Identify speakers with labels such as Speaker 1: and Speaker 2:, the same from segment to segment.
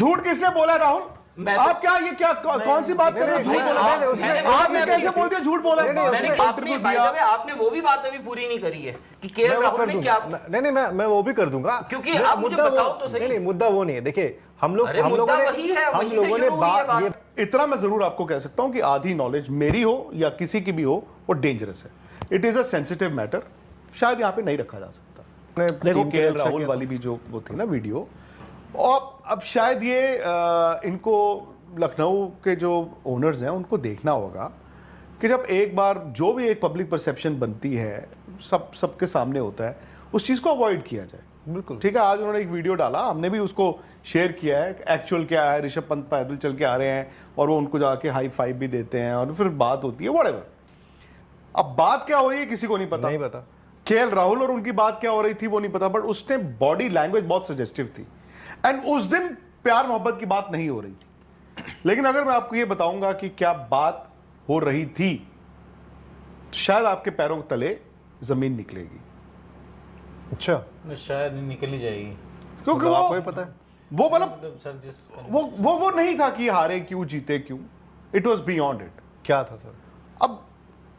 Speaker 1: झूठ किसने बोला राहुल? आप क्या ये क्या कौन सी बात कर रहे हैं? आपने कैसे बोल दिया झूठ बोला?
Speaker 2: आपने वो भी बात अभी पूरी नहीं करी है कि केएल राहुल ने क्या।
Speaker 3: नहीं मैं वो भी कर दूंगा,
Speaker 2: क्योंकि आप मुझे बताओ तो सही।
Speaker 3: नहीं मुद्दा वो नहीं है। देखिए हम लोगों ने
Speaker 1: इतना मैं जरूर आपको कह सकता हूं कि आधी नॉलेज मेरी हो या किसी की भी हो वो डेंजरस है। It is a sensitive matter, शायद यहाँ पे नहीं रखा जा सकता। देखो केएल राहुल वाली भी जो वो थी ना वीडियो, और अब शायद ये इनको लखनऊ के जो ओनर्स हैं उनको देखना होगा कि जब एक बार जो भी एक पब्लिक परसेप्शन बनती है सबके सामने होता है, उस चीज़ को अवॉइड किया जाए।
Speaker 3: बिल्कुल
Speaker 1: ठीक है। आज उन्होंने एक वीडियो डाला, हमने भी उसको शेयर किया है। एक्चुअल क्या है, ऋषभ पंत पैदल चल के आ रहे हैं और वो उनको जाके हाई फाइव भी देते हैं और फिर बात होती है व्हाटएवर। अब बात क्या हो रही है किसी को नहीं पता। केएल राहुल और उनकी बात क्या हो रही थी वो नहीं पता, बट उसने बॉडी लैंग्वेज बहुत सजेस्टिव थी एंड उस दिन प्यार मोहब्बत की बात नहीं हो रही थी। लेकिन अगर मैं आपको ये बताऊंगा कि क्या बात हो रही थी, शायद आपके पैरों के तले जमीन निकलेगी।
Speaker 3: अच्छा,
Speaker 4: शायद निकल ही जाएगी,
Speaker 1: क्योंकि
Speaker 3: वो आपको ही पता है
Speaker 1: वो मतलब वो नहीं था कि हारे क्यों जीते क्यों, इट वॉज बियॉन्ड इट।
Speaker 3: क्या था सर?
Speaker 1: अब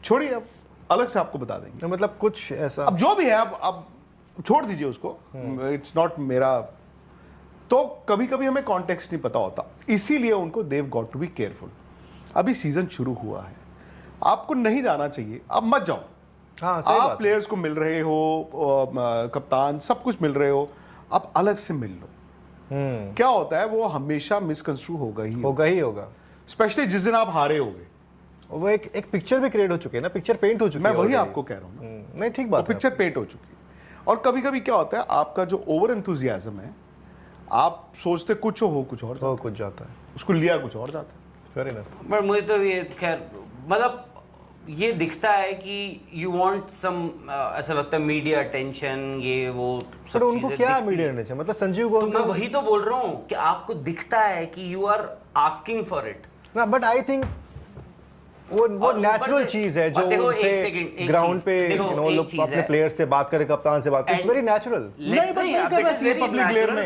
Speaker 1: छोड़िए, अब अलग से आपको बता देंगे।
Speaker 3: मतलब कुछ ऐसा,
Speaker 1: अब जो भी है अब छोड़ दीजिए उसको, इट्स नॉट मेरा। तो कभी कभी हमें कॉन्टेक्स्ट नहीं पता होता, इसीलिए उनको देव गॉट टू बी केयरफुल। अभी सीजन शुरू हुआ है, आपको नहीं जाना चाहिए, अब मत जाओ।
Speaker 3: हाँ,
Speaker 1: आप प्लेयर्स को मिल रहे हो, कप्तान सब कुछ मिल रहे हो, आप अलग से मिल लो। क्या होता है वो हमेशा मिसकंस्ट्रू होगा ही होगा, स्पेशली जिस दिन आप हारे होगे।
Speaker 3: वो एक पिक्चर भी क्रिएट हो चुकी है ना, पिक्चर पेंट हो चुकी है।
Speaker 1: मैं वही आपको कह रहा हूँ ना।
Speaker 3: नहीं ठीक बात है,
Speaker 1: पिक्चर पेंट हो चुकी है। और कभी कभी क्या होता है, आपका जो ओवर एंथुजियाज्म है, आप सोचते कुछ हो कुछ और
Speaker 3: कुछ जाता है,
Speaker 1: उसको लिया कुछ और जाता है।
Speaker 3: Fair enough.
Speaker 2: बट मुझे तो ये खैर मतलब ये दिखता है कि यू वांट सम, ऐसा लगता है मीडिया अटेंशन, ये वो सब चीजें।
Speaker 3: उनको क्या मीडिया अटेंशन, मतलब संजीव को,
Speaker 2: तो मैं वही तो बोल रहा हूँ कि आपको दिखता है कि you are asking for it
Speaker 3: ना, बट आई थिंक वो नेचुरल चीज है जो उनसे ग्राउंड पे लोग अपने प्लेयर्स से बात करें, कप्तान से बात करें, it's very natural.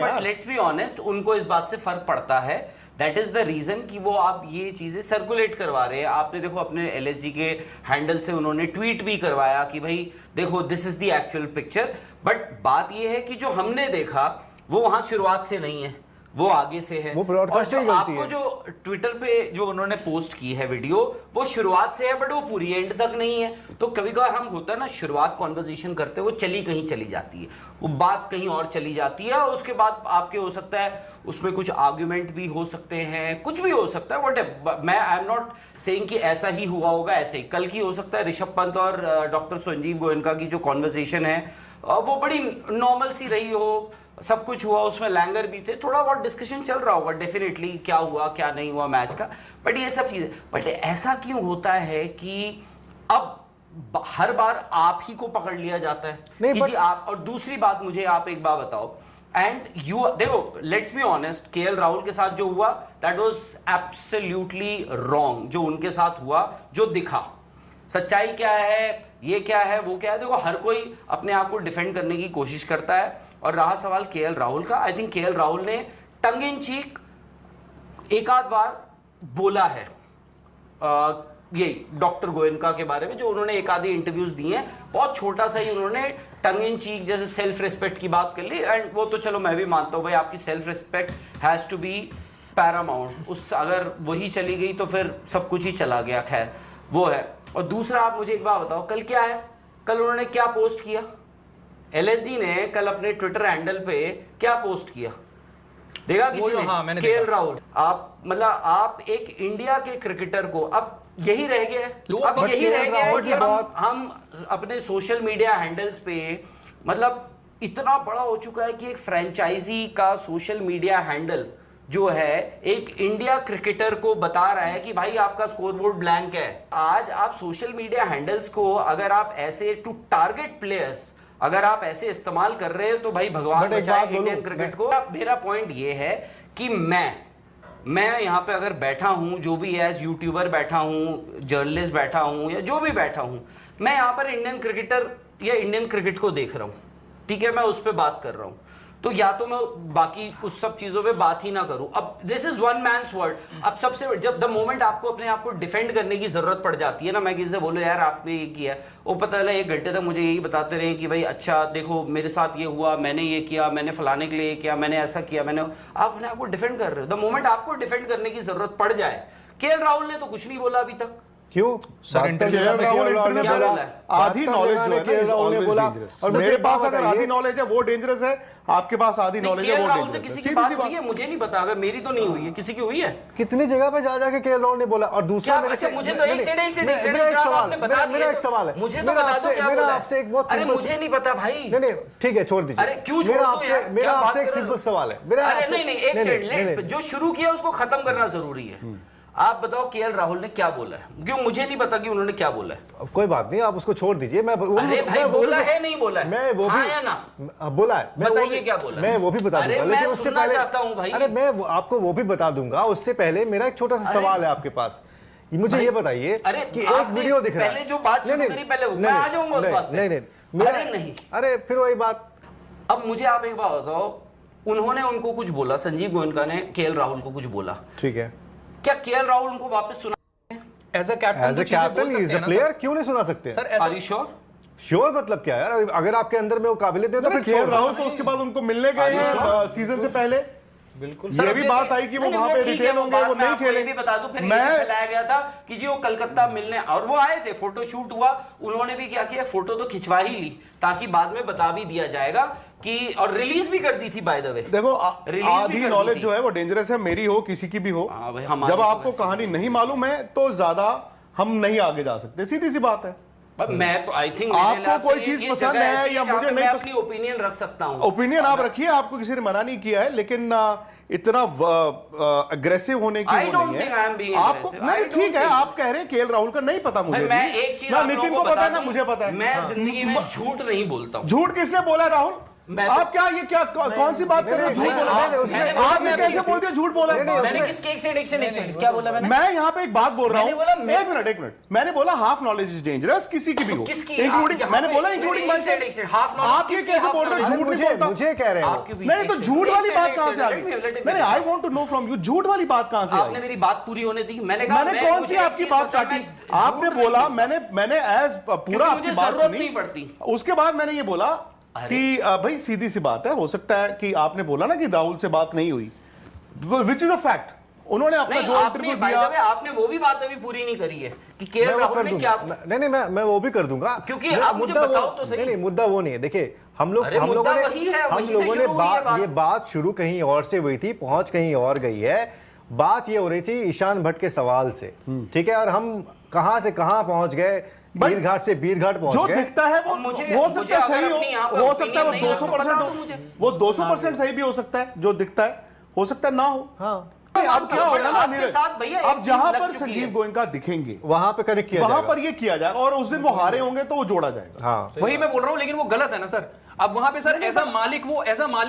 Speaker 2: But let's be honest, उनको इस बात से फर्क पड़ता है। दैट इज द रीजन कि वो आप ये चीजें सर्कुलेट करवा रहे हैं। आपने देखो अपने एलएसजी के हैंडल से उन्होंने ट्वीट भी करवाया कि भाई देखो this is the actual picture. But बात ये है कि जो हमने देखा वो वहां शुरुआत से नहीं है, वो आगे से है।
Speaker 3: वो ब्रॉडकास्टिंग
Speaker 2: आपको जो ट्विटर पे जो उन्होंने पोस्ट की है वीडियो, वो शुरुआत से है बट वो पूरी एंड तक नहीं है। तो कभी कभार हम होता है ना, शुरुआत कॉन्वर्सेशन करते वो चली कहीं चली जाती है, वो बात कहीं और चली जाती है, और उसके बाद आपके हो सकता है उसमें कुछ आर्ग्यूमेंट भी हो सकते हैं, कुछ भी हो सकता है। व्हाट मैं आई एम नॉट सेइंग कि ऐसा ही हुआ होगा, ऐसे ही कल की हो सकता है ऋषभ पंत और डॉक्टर संजीव गोयनका की जो कॉन्वर्सेशन है वो बड़ी नॉर्मल सी रही हो, सब कुछ हुआ, उसमें लैंगर भी थे, थोड़ा बहुत डिस्कशन चल रहा होगा डेफिनेटली क्या हुआ क्या नहीं हुआ मैच का। बट ये सब चीजें, बट ऐसा क्यों होता है कि अब हर बार आप ही को पकड़ लिया जाता है कि जी आप। और दूसरी बात मुझे आप एक बात बताओ, एंड यू देखो let's be honest, KL Rahul के साथ जो हुआ दैट वाज एब्सोल्युटली रॉन्ग। जो उनके साथ हुआ, जो दिखा, सच्चाई क्या है, ये क्या है, वो क्या है, देखो हर कोई अपने आप को डिफेंड करने की कोशिश करता है। और रहा सवाल केएल राहुल का, आई थिंक केएल राहुल ने टंग इन चीक एक आध बार बोला है ये डॉक्टर गोयनका के बारे में, जो उन्होंने एक आधी इंटरव्यूज दिए हैं, बहुत छोटा सा ही उन्होंने टंग इन चीक जैसे सेल्फ रिस्पेक्ट की बात कर ली। एंड वो तो चलो मैं भी मानता हूं भाई, आपकी self respect has to be paramount. उस अगर वही चली गई तो फिर सब कुछ ही चला गया, खैर वो है। और दूसरा आप मुझे एक बात बताओ, कल क्या है, कल उन्होंने क्या पोस्ट किया, एलएसजी ने कल अपने ट्विटर हैंडल पे क्या पोस्ट किया, देखा किसी ने?
Speaker 4: हाँ,
Speaker 2: केएल राहुल, आप मतलब आप एक इंडिया के क्रिकेटर को, अब यही रह गया, अब यही रह गया है कि हम अपने सोशल मीडिया हैंडल्स पे, मतलब इतना बड़ा हो चुका है कि एक फ्रेंचाइजी का सोशल मीडिया हैंडल जो है एक इंडिया क्रिकेटर को बता रहा है कि भाई आपका स्कोरबोर्ड ब्लैंक है। आज आप सोशल मीडिया हैंडल्स को अगर आप ऐसे टू टारगेट प्लेयर्स अगर आप ऐसे इस्तेमाल कर रहे हो तो भाई भगवान बचाए इंडियन क्रिकेट को। मेरा पॉइंट ये है कि मैं यहाँ पे अगर बैठा हूँ, जो भी एज यूट्यूबर बैठा हूँ, जर्नलिस्ट बैठा हूँ, या जो भी बैठा हूँ, मैं यहाँ पर इंडियन क्रिकेटर या इंडियन क्रिकेट को देख रहा हूँ, ठीक है, मैं उस पर बात कर रहा हूँ। तो या तो मैं बाकी उस सब चीजों पे बात ही ना करूं। अब this is one man's word. अब सबसे जब द मोमेंट आपको अपने आप को डिफेंड करने की जरूरत पड़ जाती है ना, मैं किसी से बोलूं यार आपने ये किया, वो पता चला 1 घंटे तक मुझे यही बताते रहे कि भाई अच्छा देखो मेरे साथ ये हुआ, मैंने ये किया, मैंने फलाने के लिए किया, मैंने ऐसा किया, मैंने, आप अपने आप को डिफेंड कर रहे हो। द मोमेंट आपको डिफेंड करने की जरूरत पड़ जाए, केएल राहुल ने तो कुछ नहीं बोला अभी तक।
Speaker 3: क्यों
Speaker 1: सर? इंटरव्यू आधी नॉलेज जो है ना ऑलवेज डेंजरस, और मेरे पास अगर आधी नॉलेज है वो डेंजरस है, आपके पास आधी नॉलेज है वो डेंजरस है।
Speaker 2: किसी की बात हुई है मुझे नहीं पता, अगर मेरी तो नहीं हुई है, किसी की हुई है?
Speaker 3: कितनी जगह पे जा जाके केएल राहुल ने बोला। और दूसरा
Speaker 2: मुझे तो
Speaker 3: मेरा एक सवाल है,
Speaker 2: मुझे तो बता दो क्या बोला।
Speaker 3: आपसे एक बहुत,
Speaker 2: अरे मुझे नहीं पता भाई।
Speaker 3: नहीं ठीक है छोड़ दीजिए।
Speaker 2: अरे क्यों छोड़ दूं यार?
Speaker 3: मेरा आपसे एक सिंपल सवाल है।
Speaker 2: अरे नहीं एक सेकंड, जो शुरू किया उसको खत्म करना जरूरी है। आप बताओ केएल राहुल ने क्या बोला है, क्यों मुझे नहीं पता कि उन्होंने क्या बोला है।
Speaker 3: कोई बात नहीं, आप उसको छोड़ दीजिए।
Speaker 2: अरे भाई बोला है नहीं बोला है,
Speaker 3: मैं वो भी,
Speaker 2: या ना
Speaker 3: बोला है,
Speaker 2: बताइए क्या बोला।
Speaker 3: मैं वो भी बता दूंगा, लेकिन उससे पहले
Speaker 2: चाहता हूं भाई।
Speaker 3: अरे मैं आपको वो भी बता दूंगा, उससे पहले मेरा एक छोटा सा सवाल है आपके पास। मुझे ये बताइए कि एक वीडियो दिख रहा है,
Speaker 2: पहले जो बात शुरू करी पहले मैं आ जाऊंगा उस बात पे। नहीं,
Speaker 3: अरे फिर वही बात।
Speaker 2: अब मुझे आप एक बात बताओ, उन्होंने उनको कुछ बोला, संजीव गोयनका ने केएल राहुल को कुछ बोला, ठीक है, क्या केएल राहुल उनको वापस सुना?
Speaker 3: As a captain is a player, क्यों नहीं सुना सकते sir?
Speaker 2: Are you sure?
Speaker 3: Sure मतलब क्या यार, अगर आपके अंदर में वो काबिलियत है तो फिर
Speaker 1: केएल राहुल तो उसके बाद उनको मिलने गए सीजन से पहले। बिल्कुल ये भी बात आई कि वो वहां पे रिटेन होंगे, वो नहीं खेले।
Speaker 2: भी बता दूं, फिर मैं फैलाया गया था कि जी वो कलकत्ता मिलने, और वो आए थे, फोटो शूट हुआ, उन्होंने भी क्या किया, फोटो तो खिंचवा ही ली ताकि बाद में बता भी दिया जाएगा कि, और रिलीज भी कर दी थी बाय द वे।
Speaker 1: देखो आधी नॉलेज जो है वो डेंजरस है, मेरी हो किसी की भी हो। जब आपको कहानी नहीं मालूम है तो ज्यादा हम नहीं आगे जा सकते, सीधी सी बात है।
Speaker 2: मैं तो आई थिंक
Speaker 1: आपको कोई चीज पसंद है या मुझे नहीं,
Speaker 2: अपनी ओपिनियन रख सकता हूं।
Speaker 1: ओपिनियन आप रखिए, आपको किसी ने मना नहीं किया है, लेकिन इतना अग्रेसिव होने की वो नहीं है आपको। नहीं ठीक है, आप कह रहे हैं केएल राहुल का नहीं पता मुझे,
Speaker 2: मैं एक चीज
Speaker 1: ना नितिन को पता है ना मुझे पता है।
Speaker 2: मैं जिंदगी में झूठ नहीं बोलता हूं।
Speaker 1: झूठ किसने बोला राहुल? आप क्या ये क्या कौन सी बात कर रहे हो? झूठ बोला आपने, कैसे बोल दिया झूठ बोला?
Speaker 2: मैंने किसके एक सेकंड क्या बोला मैंने?
Speaker 1: मैं यहाँ पे एक बात बोल रहा हूँ, एक मिनट, मैंने बोला हाफ नॉलेज इज डेंजरस, किसी की भी हो, इंक्लूडिंग, मैंने बोला इंक्लूडिंग हाफ नॉलेज। आप ये कैसे बोल रहे हो? झूठ मुझे कह रहे हो। नहीं तो झूठ वाली बात कहाँ से आ गई? नहीं, I want to know from you, झूठ वाली बात कहाँ से?
Speaker 2: आपने मेरी बात पूरी होने दी। मैंने
Speaker 1: कौन सी आपकी बात काटी? आपने बोला, मैंने एज पूरा आपकी बात सुनी, उसके बाद मैंने ये बोला कि भाई सीधी सी बात है, हो सकता है कि आपने बोला ना कि राहुल से बात नहीं हुई, विच इज अ फैक्ट। उन्होंने अपना जो इंटरव्यू दिया,
Speaker 2: आपने वो भी बात अभी पूरी नहीं करी है कि केएल राहुल ने क्या।
Speaker 3: नहीं मैं वो भी कर दूंगा,
Speaker 2: क्योंकि आप मुझे बताओ तो सही।
Speaker 3: नहीं मुद्दा वो नहीं है। देखिए हम लोगों ने ये बात शुरू कहीं और से हुई थी, पहुंच कहीं और गई है। बात ये हो रही थी ईशान भट्ट के सवाल से, ठीक है, और हम कहां से कहां पहुंच गए, बीरघाट से बीरघाट पहुंच गए।
Speaker 1: जो दिखता है वो हो सकता है सही हो सकता है वो 200% हो, वो 200% सही भी हो सकता है, जो दिखता है हो सकता है ना हो।
Speaker 3: हाँ
Speaker 1: अब क्या होगा ना नीरज, अब जहां पर संजीव गोयनका दिखेंगे
Speaker 3: वहां पे कनेक्ट किया
Speaker 1: जाएगा, वहां पर ये किया जाएगा, और उस दिन वो हारे होंगे तो वो जोड़ा जाएगा।
Speaker 3: हाँ
Speaker 5: वही मैं बोल रहा हूँ, लेकिन वो गलत है ना सर। अब वहां पे सर एज अ मालिक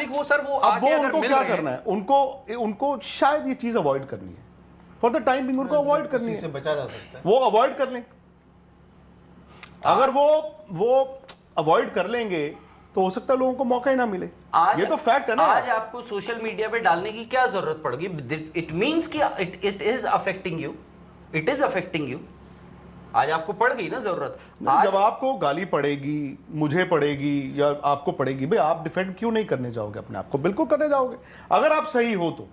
Speaker 5: वो सर वो
Speaker 1: अब वो उनको क्या करना है, उनको शायद ये चीज अवॉइड करनी है, फॉर द टाइम बिंग उनको अवॉइड करनी है,
Speaker 4: बचा जा सकता है,
Speaker 1: वो अवॉइड कर लें। अगर वो अवॉइड कर लेंगे तो हो सकता है लोगों को मौका ही ना मिले। ये तो फैक्ट है ना।
Speaker 2: आज आपको सोशल मीडिया पे डालने की क्या जरूरत पड़ गई? इट मींस कि it is affecting you, it is affecting you. आज आपको पड़ गई ना जरूरत।
Speaker 1: जब आपको गाली पड़ेगी, मुझे पड़ेगी या आपको पड़ेगी, भाई आप डिफेंड क्यों नहीं करने जाओगे अपने आप को? बिल्कुल करने जाओगे अगर आप सही हो तो।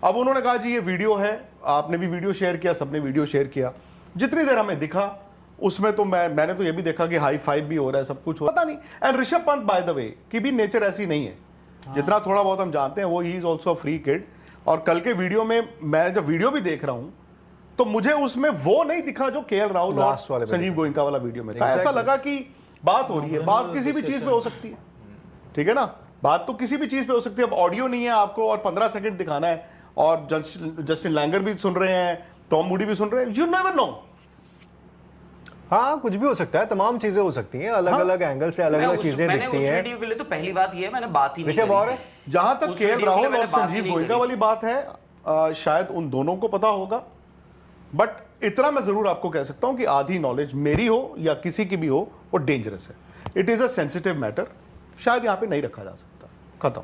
Speaker 1: अब उन्होंने कहा जी ये वीडियो है, आपने भी वीडियो शेयर किया, सबने वीडियो शेयर किया, जितनी देर हमें दिखा उसमें तो मैंने तो ये भी देखा कि हाई फाइव भी हो रहा है, सब कुछ हो, पता नहीं। And Rishabh Pant by the way की भी नेचर ऐसी नहीं है, जितना थोड़ा बहुत हम जानते हैं, वो he is also free kid. और कल के वीडियो में मैं जब वीडियो भी देख रहा हूं तो मुझे उसमें वो नहीं दिखा जो केएल राहुल और संजीव गोयनका वाला वीडियो में था। ऐसा लगा कि बात हो रही है, बात किसी भी चीज पे हो सकती है, ठीक है ना, बात तो किसी भी चीज पे हो सकती है। अब ऑडियो नहीं है आपको और 15 सेकंड दिखाना है, और जस्टिन लैंगर भी सुन रहे हैं, टॉम मूडी भी सुन रहे हैं, यू नेवर नो।
Speaker 3: हाँ कुछ भी हो सकता है, तमाम चीजें हो सकती हैं, अलग अलग एंगल से अलग अलग चीजें दिखती हैं।
Speaker 2: वीडियो के लिए तो पहली बात ये है, मैंने बात ही नहीं
Speaker 3: ऋषभ और
Speaker 1: जहां तक केएल राहुल और संजीव गोयनका वाली बात है, शायद उन दोनों को पता होगा, बट इतना मैं जरूर आपको कह सकता हूं कि आधी नॉलेज मेरी हो या किसी की भी हो, वो डेंजरस है। It is a sensitive matter, शायद यहां पे नहीं रखा जा सकता। खत्म।